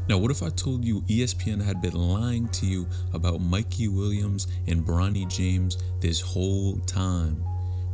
Now, what if I told you ESPN had been lying to you about Mikey Williams and Bronny James this whole time?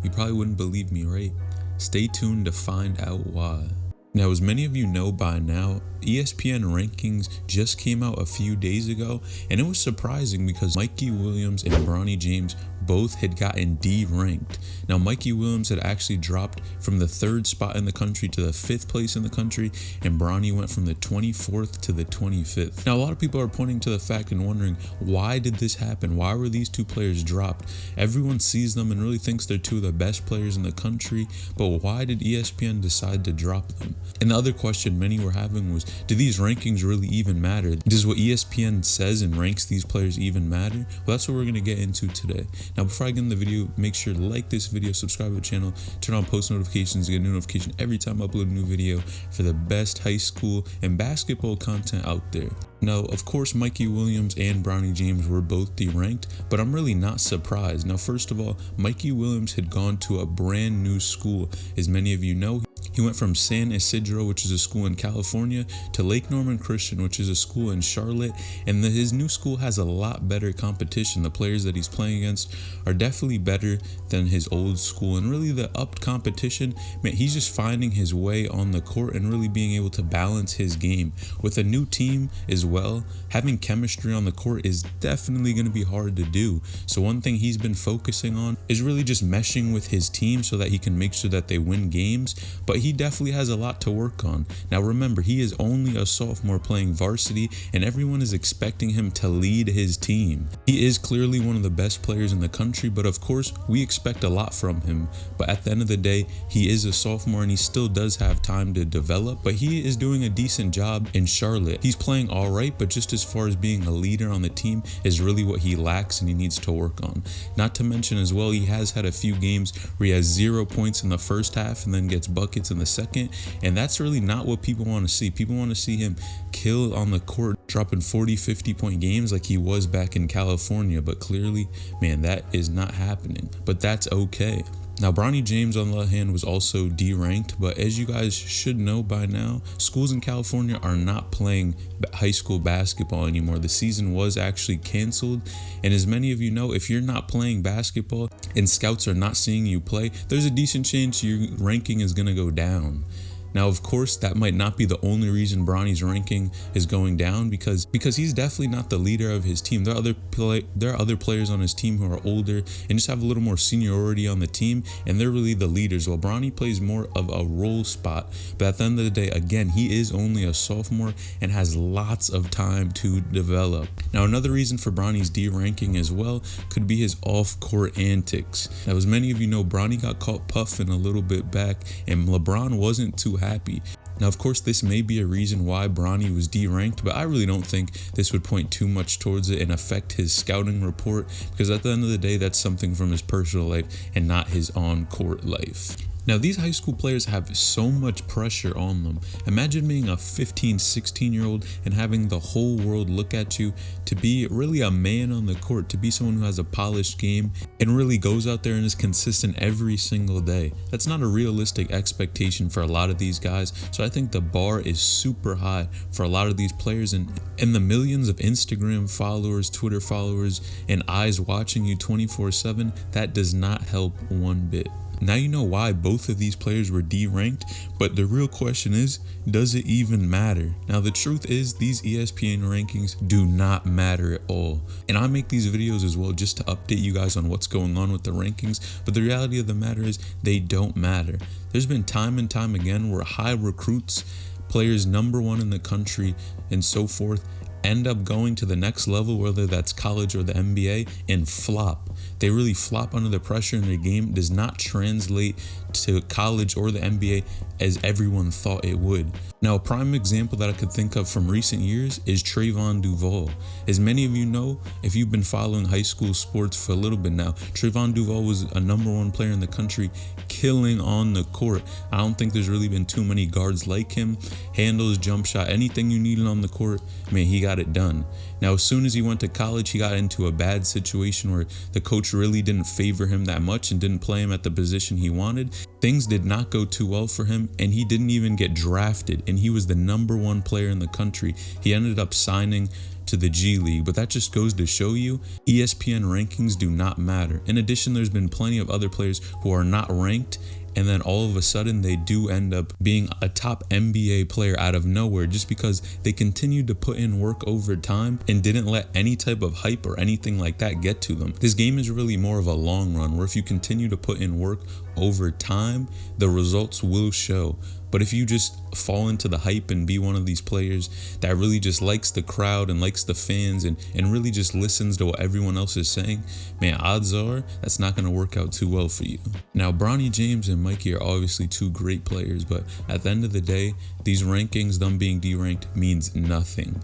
You probably wouldn't believe me, right? Stay tuned to find out why. Now, as many of you know by now, ESPN rankings just came out a few days ago, and it was surprising because Mikey Williams and Bronny James both had gotten D-ranked. Now, Mikey Williams had actually dropped from the 3rd spot in the country to the 5th place in the country, and Bronny went from the 24th to the 25th. Now, a lot of people are pointing to the fact and wondering, why did this happen? Why were these two players dropped? Everyone sees them and really thinks they're two of the best players in the country, but why did ESPN decide to drop them? And the other question many were having was, do these rankings really even matter? Does what ESPN says and ranks these players even matter? Well, that's what we're going to get into today. Now, before I get in the video, make sure to like this video, subscribe to the channel, turn on post notifications to get a new notification every time I upload a new video for the best high school and basketball content out there. Now, of course, Mikey Williams and Bronny James were both D-ranked, but I'm really not surprised. Now, first of all, Mikey Williams had gone to a brand new school. As many of you know, he went from San Isidro, which is a school in California, to Lake Norman Christian, which is a school in Charlotte, and his new school has a lot better competition. The players that he's playing against are definitely better than his old school, and really the upped competition, man, he's just finding his way on the court and really being able to balance his game. With a new team as well, having chemistry on the court is definitely going to be hard to do. So one thing he's been focusing on is really just meshing with his team so that he can make sure that they win games, but he definitely has a lot to work on. Now remember, he is only a sophomore playing varsity, and everyone is expecting him to lead his team. He is clearly one of the best players in the country, but of course we expect a lot from him. But at the end of the day, he is a sophomore and he still does have time to develop, but he is doing a decent job in Charlotte. He's playing all right, but just as far as being a leader on the team is really what he lacks and he needs to work on. Not to mention as well, he has had a few games where he has 0 points in the first half and then gets buckets in the second, and that's really not what people want to see. People want to see him kill on the court, dropping 40-50 point games like he was back in California, but clearly, man, that is not happening, but that's okay. Now, Bronny James, on the other hand, was also D-ranked, but as you guys should know by now, schools in California are not playing high school basketball anymore. The season was actually canceled, and as many of you know, if you're not playing basketball and scouts are not seeing you play, there's a decent chance your ranking is going to go down. Now, of course, that might not be the only reason Bronny's ranking is going down, because he's definitely not the leader of his team. There are other players on his team who are older and just have a little more seniority on the team, and they're really the leaders. While Bronny plays more of a role spot, but at the end of the day, again, he is only a sophomore and has lots of time to develop. Now, another reason for Bronny's D ranking as well could be his off-court antics. Now, as many of you know, Bronny got caught puffing a little bit back, and LeBron wasn't too happy. Now, of course, this may be a reason why Bronny was D-ranked, but I really don't think this would point too much towards it and affect his scouting report, because at the end of the day, that's something from his personal life and not his on-court life. Now, these high school players have so much pressure on them. Imagine being a 15, 16-year-old and having the whole world look at you, to be really a man on the court, to be someone who has a polished game and really goes out there and is consistent every single day. That's not a realistic expectation for a lot of these guys, so I think the bar is super high for a lot of these players, and the millions of Instagram followers, Twitter followers, and eyes watching you 24/7, that does not help one bit. Now you know why both of these players were D-ranked, but the real question is, does it even matter? Now, the truth is, these ESPN rankings do not matter at all. And I make these videos as well just to update you guys on what's going on with the rankings, but the reality of the matter is they don't matter. There's been time and time again where high recruits, players #1 in the country, and so forth, end up going to the next level, whether that's college or the NBA, and flop. They really flop under the pressure, and their game does not translate to college or the NBA as everyone thought it would. Now, a prime example that I could think of from recent years is Trayvon Duval. As many of you know, if you've been following high school sports for a little bit now, Trayvon Duval was a #1 player in the country, killing on the court. I don't think there's really been too many guards like him. Handles, jump shot, anything you needed on the court, man, he got got it done. Now, as soon as he went to college, he got into a bad situation where the coach really didn't favor him that much and didn't play him at the position he wanted. Things did not go too well for him, and he didn't even get drafted, and he was the #1 player in the country. He ended up signing to the G League, but that just goes to show you ESPN rankings do not matter. In addition, there's been plenty of other players who are not ranked, and then all of a sudden they do end up being a top NBA player out of nowhere just because they continued to put in work over time and didn't let any type of hype or anything like that get to them. This game is really more of a long run where if you continue to put in work over time, the results will show. But if you just fall into the hype and be one of these players that really just likes the crowd and likes the fans and really just listens to what everyone else is saying, man, odds are that's not going to work out too well for you. Now, Bronny James and Mikey are obviously two great players, but at the end of the day, these rankings, them being deranked, means nothing.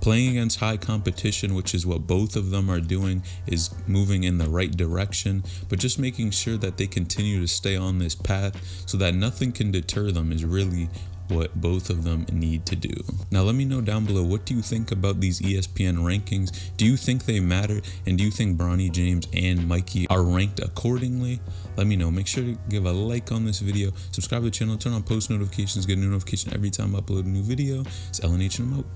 Playing against high competition, which is what both of them are doing, is moving in the right direction, but just making sure that they continue to stay on this path so that nothing can deter them is really what both of them need to do. Now let me know down below, what do you think about these ESPN rankings? Do you think they matter? And do you think Bronny James and Mikey are ranked accordingly? Let me know. Make sure to give a like on this video, subscribe to the channel, turn on post notifications, get a new notification every time I upload a new video. It's LNH and I'm out.